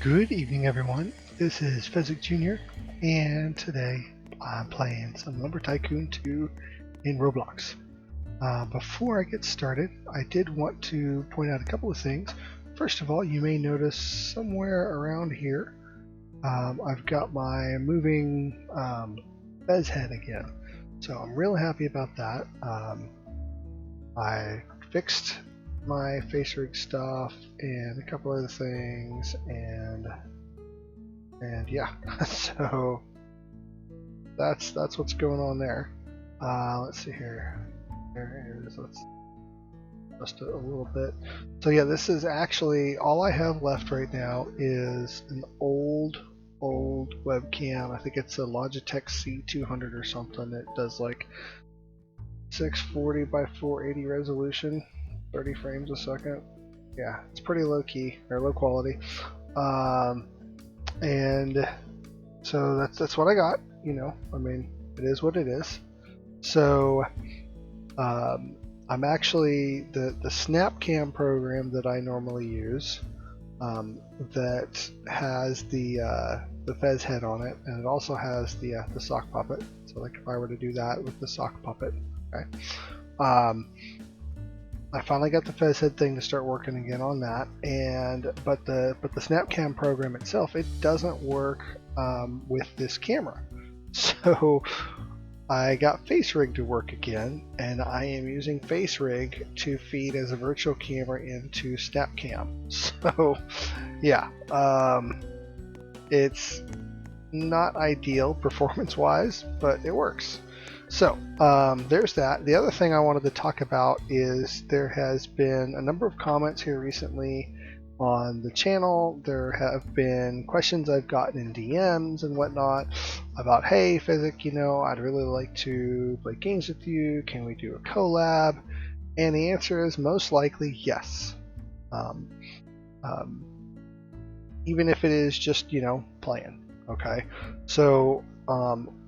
Good evening, everyone. This is FezzikJr, and today I'm playing some Lumber Tycoon 2 in Roblox. Before I get started, I did want to point out a couple of things. First of all, you may notice somewhere around here, I've got my moving Fez head again. So I'm really happy about that. I fixed my face rig stuff and a couple other things, and yeah, so that's what's going on there. Let's see here. There it is. Let's adjust it a little bit. So yeah, this is actually all I have left right now is an old webcam. I think it's a Logitech C200 or something. It does like 640 by 480 resolution, 30 frames a second. Yeah, it's pretty low key or low quality. And so that's what I got. You know, I mean, it is what it is. So I'm actually the SnapCam program that I normally use, that has the Fez head on it, and it also has the sock puppet. So like if I were to do that with the sock puppet, okay. I finally got the Fez head thing to start working again on that, but the SnapCam program itself, it doesn't work with this camera. So I got FaceRig to work again, and I am using FaceRig to feed as a virtual camera into SnapCam. So yeah, it's not ideal performance-wise, but it works. So there's that. The other thing I wanted to talk about is there has been a number of comments here recently on the channel. There have been questions I've gotten in DMs and whatnot about, hey Fezzik, you know, I'd really like to play games with you. Can we do a collab? And the answer is most likely yes. Even if it is just, you know, playing. Okay, so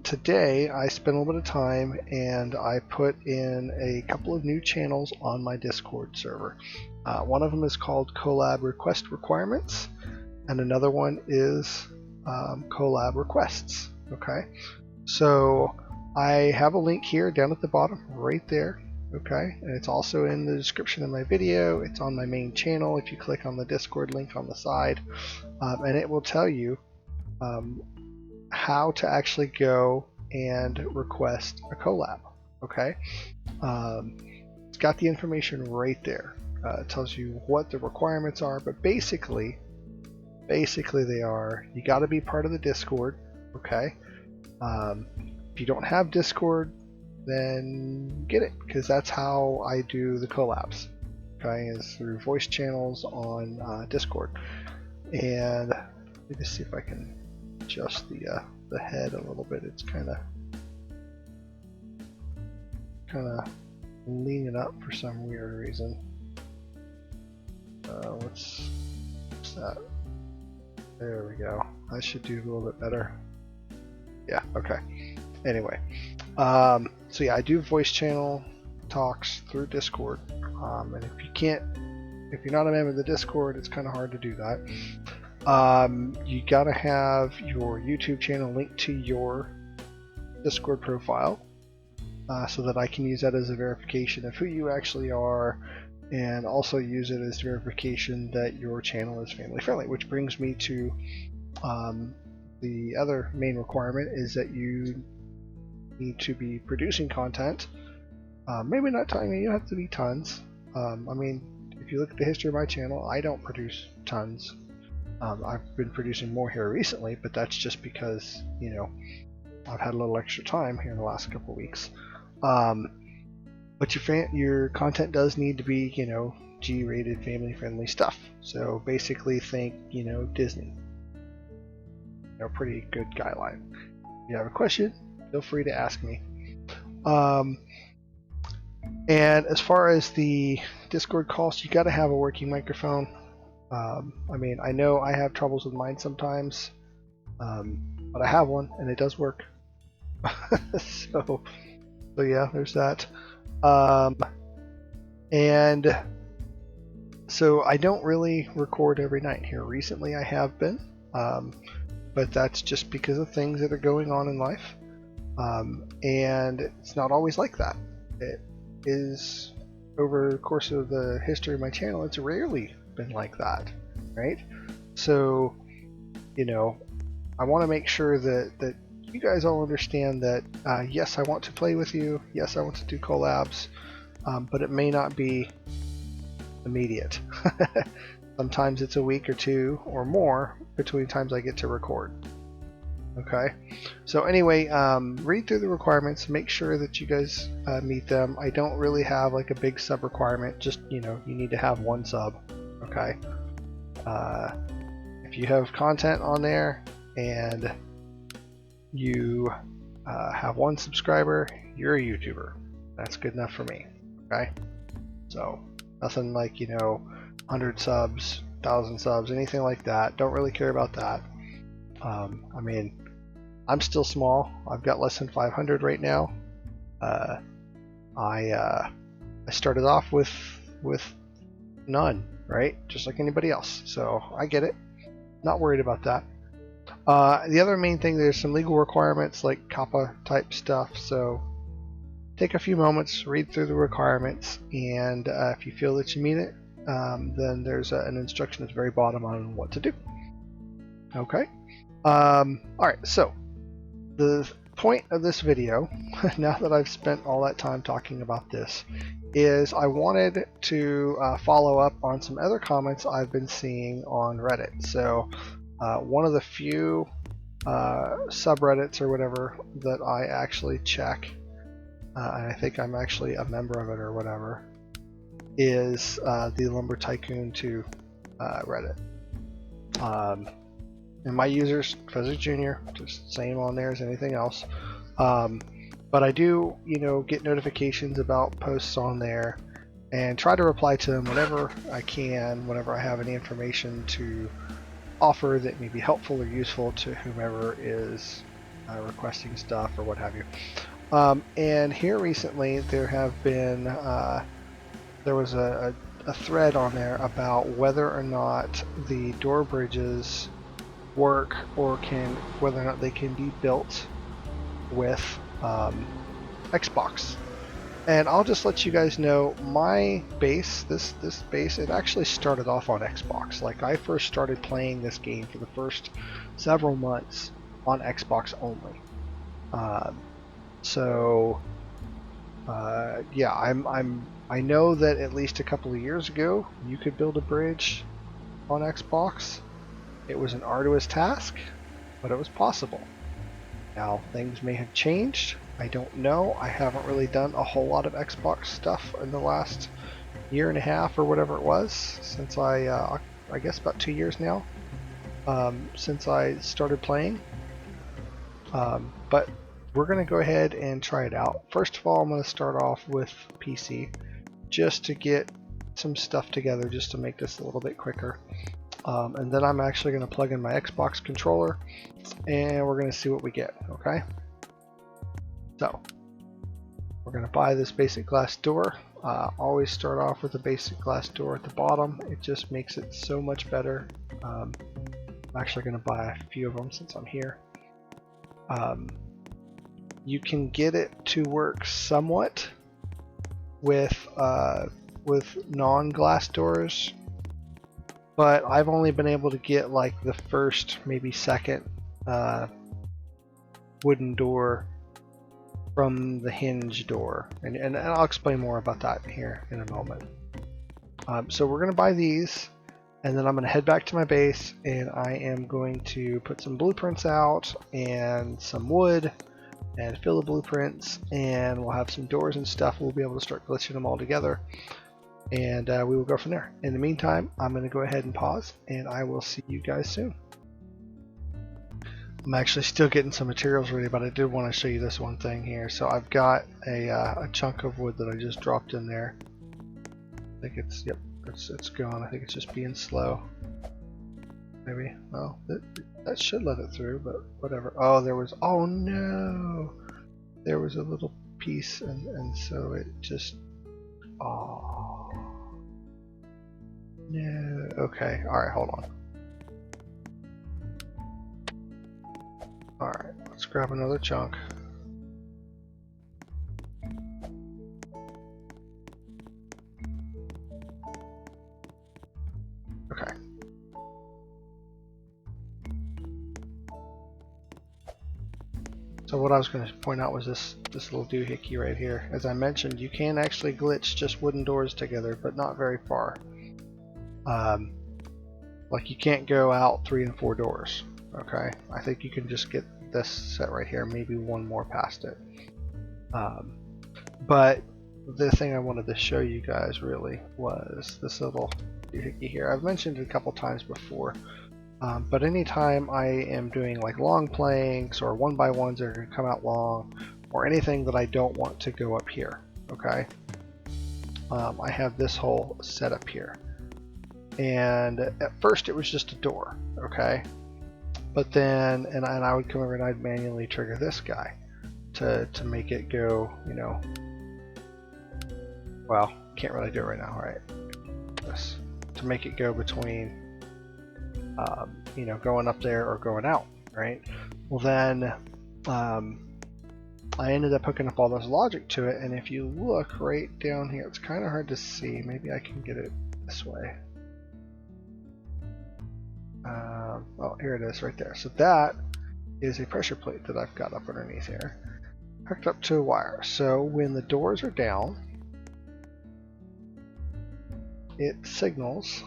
today I spent a little bit of time and I put in a couple of new channels on my Discord server. One of them is called Collab Request Requirements, and another one is Collab Requests. Okay, so I have a link here down at the bottom right there. Okay, and it's also in the description of my video. It's on my main channel if you click on the Discord link on the side, and it will tell you how to actually go and request a collab. Okay, it's got the information right there. It tells you what the requirements are, but basically they are, you got to be part of the Discord. Okay, if you don't have Discord, then get it, because that's how I do the collabs. Okay, is through voice channels on Discord. And let me just see if I can adjust the head a little bit. It's kind of leaning up for some weird reason. What's that? There we go. I should do a little bit better. Yeah, okay. Anyway, so yeah, I do voice channel talks through Discord, and if you're not a member of the Discord, it's kind of hard to do that. You gotta have your YouTube channel linked to your Discord profile, so that I can use that as a verification of who you actually are, and also use it as verification that your channel is family friendly. Which brings me to the other main requirement, is that you need to be producing content. Maybe not telling you have to be tons. I mean, if you look at the history of my channel, I don't produce tons. I've been producing more here recently, but that's just because, you know, I've had a little extra time here in the last couple of weeks. But your content does need to be, you know, G-rated, family-friendly stuff. So basically, think, you know, Disney. You know, pretty good guideline. If you have a question, feel free to ask me. And as far as the Discord calls, you got to have a working microphone. I mean, I know I have troubles with mine sometimes, but I have one and it does work. so yeah, there's that. And So I don't really record every night here. Recently I have been, but that's just because of things that are going on in life. And it's not always like that. It is, over the course of the history of my channel, it's rarely been like that, right? So, you know, I want to make sure that you guys all understand that yes, I want to play with you, yes, I want to do collabs, but it may not be immediate. Sometimes it's a week or two or more between times I get to record. Okay, so anyway, read through the requirements, make sure that you guys meet them. I don't really have like a big sub requirement, just, you know, you need to have 1 sub. Okay, if you have content on there and you have 1 subscriber, you're a YouTuber. That's good enough for me. Okay, so nothing like, you know, 100 subs, 1,000 subs, anything like that. Don't really care about that. I mean, I'm still small. I've got less than 500 right now. I started off with none, right? Just like anybody else. So I get it. Not worried about that. The other main thing, there's some legal requirements like COPPA type stuff. So take a few moments, read through the requirements, and if you feel that you meet it, then there's an instruction at the very bottom on what to do. Okay. Alright, so the point of this video, now that I've spent all that time talking about this, is I wanted to follow up on some other comments I've been seeing on Reddit. So one of the few subreddits or whatever that I actually check, and I think I'm actually a member of it or whatever, is the Lumber Tycoon 2 Reddit. And my user's FezzikJr, just same on there as anything else. But I do, you know, get notifications about posts on there and try to reply to them whenever I can, whenever I have any information to offer that may be helpful or useful to whomever is requesting stuff or what have you. And here recently there have been, there was a thread on there about whether or not the door bridges work, or whether or not they can be built with Xbox. And I'll just let you guys know, my base, this base, it actually started off on Xbox. Like, I first started playing this game for the first several months on Xbox only. Yeah, I know that at least a couple of years ago you could build a bridge on Xbox. It was an arduous task, but it was possible. Now, things may have changed. I don't know. I haven't really done a whole lot of Xbox stuff in the last year and a half or whatever it was, since I guess about 2 years now, since I started playing. But we're going to go ahead and try it out. First of all, I'm going to start off with PC, just to get some stuff together, just to make this a little bit quicker. And then I'm actually going to plug in my Xbox controller, and we're going to see what we get. Okay, so we're going to buy this basic glass door. Always start off with a basic glass door at the bottom. It just makes it so much better. I'm actually going to buy a few of them since I'm here. You can get it to work somewhat with non-glass doors, but I've only been able to get like the first, maybe second wooden door from the hinge door, and I'll explain more about that here in a moment. So we're going to buy these, and then I'm going to head back to my base, and I am going to put some blueprints out and some wood and fill the blueprints, and we'll have some doors and stuff. We'll be able to start glitching them all together, and we will go from there. In the meantime, I'm going to go ahead and pause, and I will see you guys soon. I'm actually still getting some materials ready, but I did want to show you this one thing here. So I've got a chunk of wood that I just dropped in there. I think it's, yep, it's gone. I think it's just being slow. Maybe. Well, that should let it through, but whatever. Oh, there was, oh no! There was a little piece, and so it just, oh. No. Okay. All right. Hold on. All right. Let's grab another chunk. Okay. So what I was going to point out was this little doohickey right here. As I mentioned, you can actually glitch just wooden doors together, but not very far. Like you can't go out 3 and 4 doors. Okay, I think you can just get this set right here, maybe one more past it. But the thing I wanted to show you guys really was this little doohickey here. I've mentioned it a couple times before. But anytime I am doing like long planks or 1x1s that are going to come out long, or anything that I don't want to go up here, okay, I have this whole setup here. And at first it was just a door, okay, but then and I would come over and I'd manually trigger this guy to make it go, you know, well, can't really do it right now, right? This to make it go between you know, going up there or going out, right? Well then, I ended up hooking up all this logic to it, and if you look right down here, it's kind of hard to see. Maybe I can get it this way. Well, here it is right there. So that is a pressure plate that I've got up underneath here, hooked up to a wire. So when the doors are down, it signals.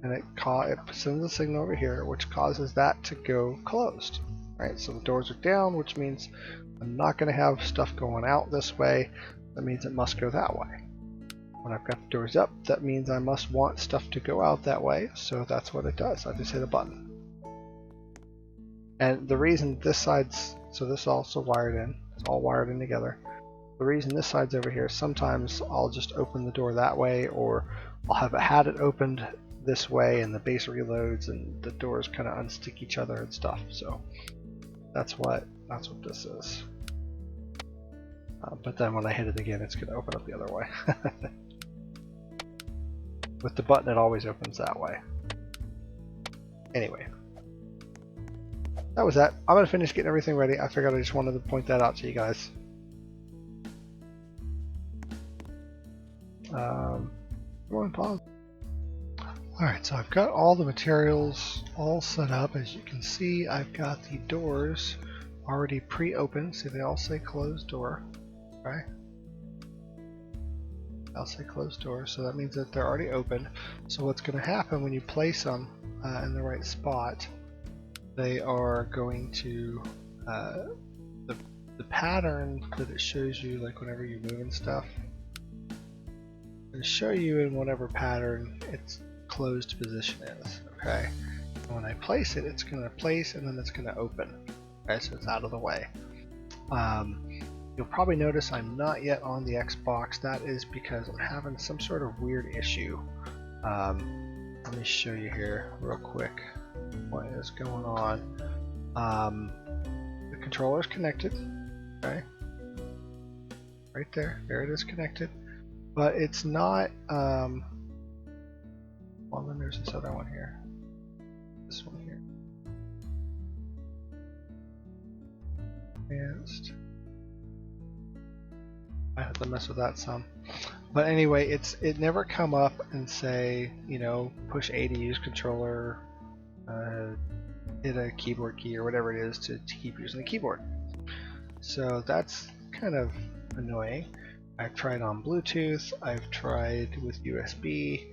And it sends a signal over here, which causes that to go closed. Right, so the doors are down, which means I'm not going to have stuff going out this way. That means it must go that way. When I've got the doors up, that means I must want stuff to go out that way. So that's what it does. I just hit a button. And the reason this side's, so this is also wired in. It's all wired in together. The reason this side's over here, sometimes I'll just open the door that way, or I'll have had it opened this way and the base reloads and the doors kind of unstick each other and stuff. So that's what this is. But then when I hit it again, it's going to open up the other way. With the button, it always opens that way. Anyway, that was that. I'm going to finish getting everything ready. I figured I just wanted to point that out to you guys. Come on, pause. Alright, so I've got all the materials all set up. As you can see, I've got the doors already pre-opened. See, they all say closed door. Okay? They'll say closed door, so that means that they're already open. So what's going to happen when you place them in the right spot, they are going to, the pattern that it shows you, like whenever you're moving stuff, it'll show you in whatever pattern its closed position is, okay? And when I place it, it's going to place and then it's going to open, okay? So it's out of the way. You'll probably notice I'm not yet on the Xbox. That is because I'm having some sort of weird issue. Let me show you here real quick what is going on. The controller's connected, okay? Right there, there it is connected. But it's not, well then there's this other one here. This one here. Advanced. I have to mess with that some. But anyway, it never come up and say, you know, push A to use controller, hit a keyboard key or whatever it is to keep using the keyboard. So that's kind of annoying. I've tried on Bluetooth, I've tried with USB,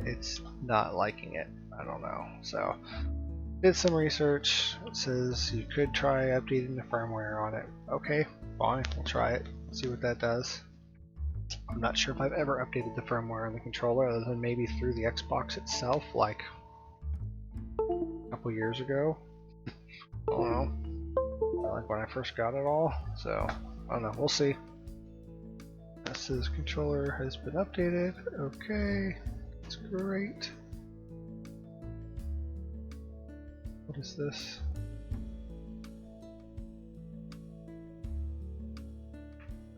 it's not liking it, I don't know. So, did some research, it says you could try updating the firmware on it. Okay, fine, we'll try it, see what that does. I'm not sure if I've ever updated the firmware on the controller other than maybe through the Xbox itself, like a couple years ago. I don't know, like when I first got it all, so I don't know, we'll see. That says controller has been updated. Okay, that's great. What is this?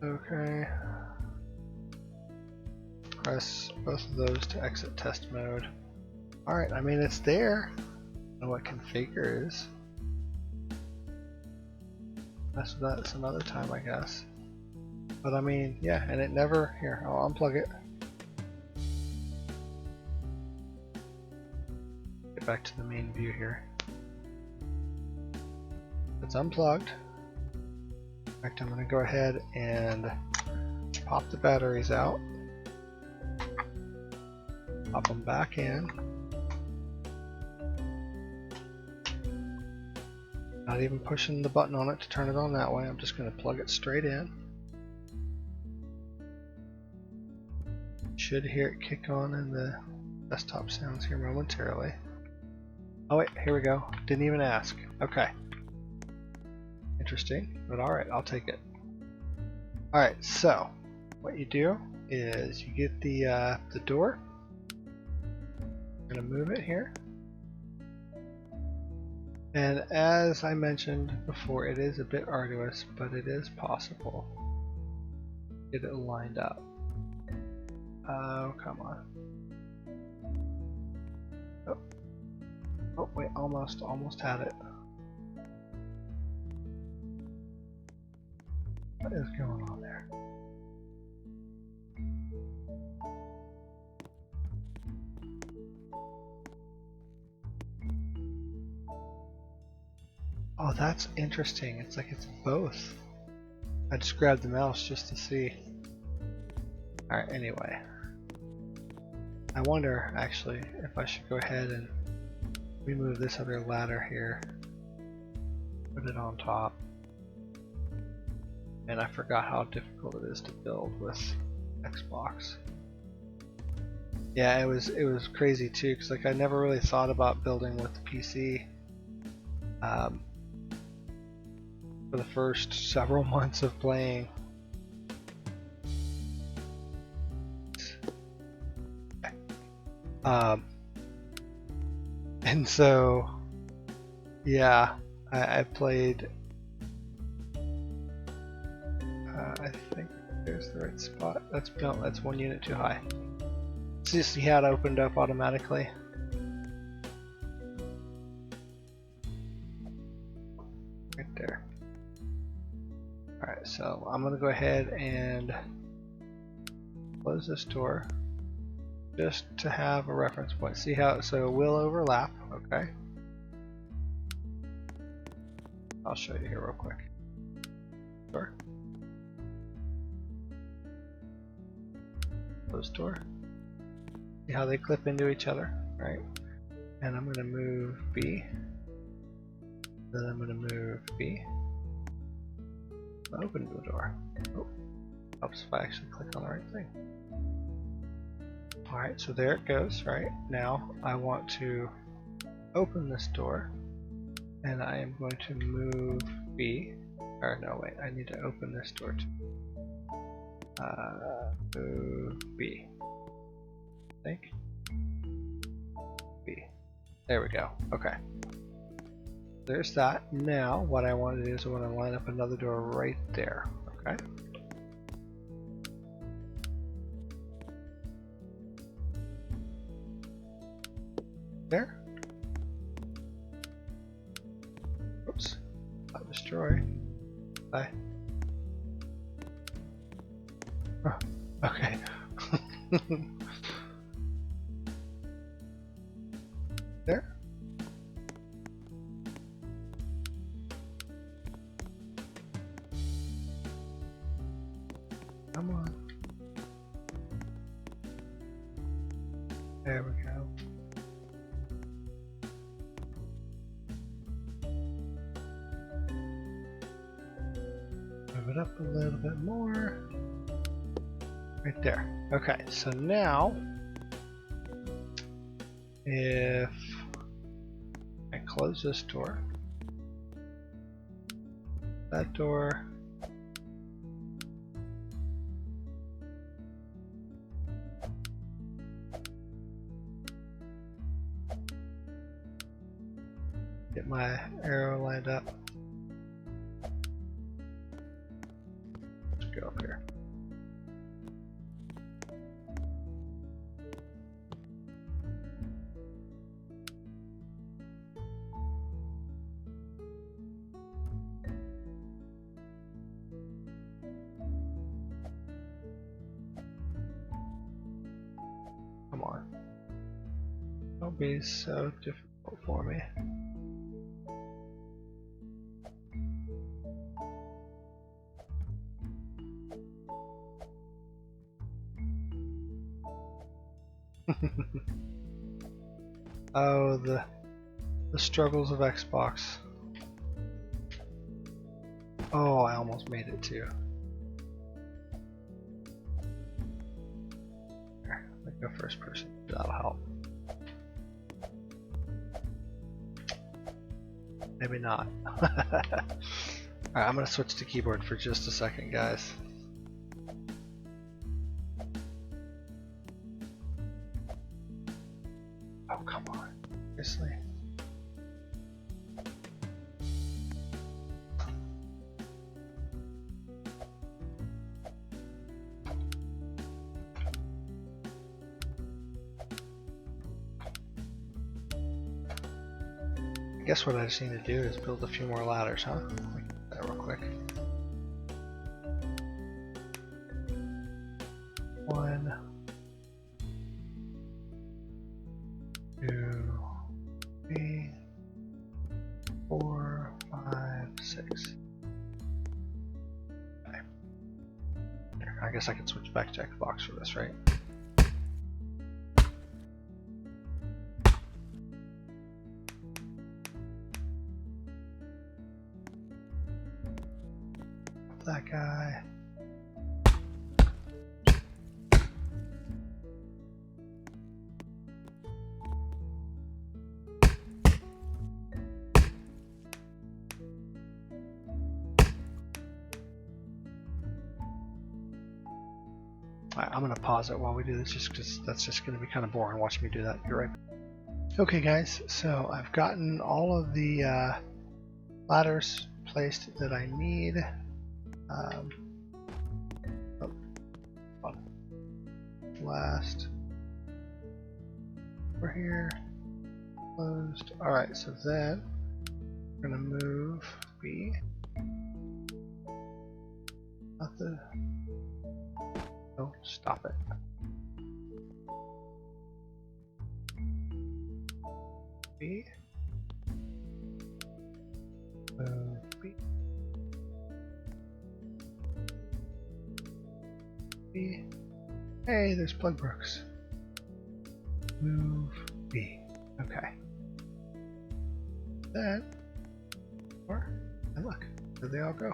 Okay. Press both of those to exit test mode. Alright, I mean it's there. I don't know what configure is. Mess with that some other time, I guess. But I mean, yeah, and it never. Here, I'll unplug it. Get back to the main view here. It's unplugged. In fact, I'm going to go ahead and pop the batteries out. Pop them back in. Not even pushing the button on it to turn it on that way. I'm just going to plug it straight in. Should hear it kick on in the desktop sounds here momentarily. Oh wait, here we go. Didn't even ask. Okay. Interesting, but alright, I'll take it. Alright, so what you do is you get the door. I'm going to move it here. And as I mentioned before, it is a bit arduous, but it is possible to get it lined up. Oh, come on. Oh, oh wait, almost had it. What is going on there? Oh, that's interesting. It's like it's both. I just grabbed the mouse just to see. Alright, anyway. I wonder, actually, if I should go ahead and remove this other ladder here. Put it on top. And I forgot how difficult it is to build with Xbox. Yeah, it was crazy too, because like I never really thought about building with the PC. For the first several months of playing. And so, yeah, I played. I think there's the right spot. That's no, that's one unit too high. See how it opened up automatically. Right there. Alright, so I'm gonna go ahead and close this door just to have a reference point. See how, so it will overlap, okay? I'll show you here real quick. Door. Close door. See how they clip into each other, right? And I'm going to move B. Then I'm going to move B. Open the door. Oh, helps if I actually click on the right thing. Alright, so there it goes, right? Now I want to open this door, and I am going to move B. Or no, wait, I need to open this door too. Move B. I think. B. There we go. Okay. There's that. Now, what I want to do is I want to line up another door right there. Okay. There. Oops. Not destroy. Bye. Oh, okay. There. Come on. There we go. Move it up a little bit more. Right there. Okay, so now if I close this door, that door, get my arrow lined up. Let's go up here. Don't be so difficult for me. Oh, the struggles of Xbox. Oh, I almost made it too. Here, let me go first person. That'll help. Maybe not. Alright, I'm gonna switch to keyboard for just a second, guys. Oh, come on. Seriously? I guess what I just need to do is build a few more ladders, huh? Let me do that real quick. 1, 2, 3, 4, 5, 6. Okay. Here, I guess I can switch back to Xbox for this, right? That guy. Alright, I'm gonna pause it while we do this just because that's just gonna be kind of boring watching me do that. You're right. Okay guys, so I've gotten all of the ladders placed that I need. Last over here, closed. Alright, so then we're gonna move B. Not the. Oh, stop it. B. Move B. B. Hey, there's Plugbrooks. Move B. Okay. That. And look, there they all go.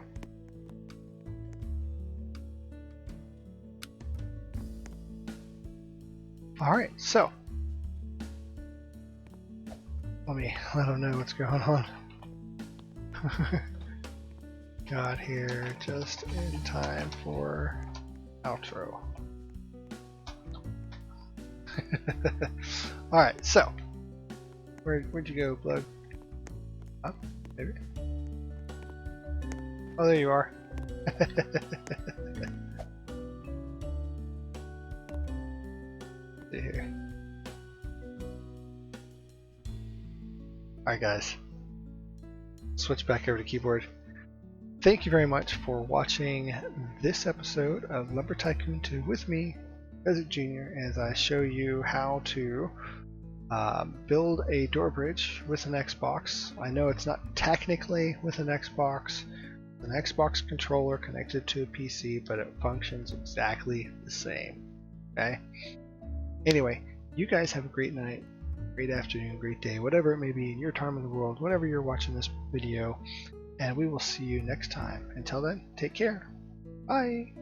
Alright, so. Let me let them know what's going on. Got here just in time for outro. Alright, so where'd you go, Plug? Up, maybe? Oh, there you are. See here. Alright guys, switch back over to keyboard. Thank you very much for watching this episode of Lumber Tycoon 2 with me, FezzikJr, as I show you how to build a door bridge with an Xbox. I know it's not technically with an Xbox controller connected to a PC, but it functions exactly the same. Okay? Anyway, you guys have a great night, great afternoon, great day, whatever it may be in your time in the world, whenever you're watching this video, and we will see you next time. Until then, take care. Bye!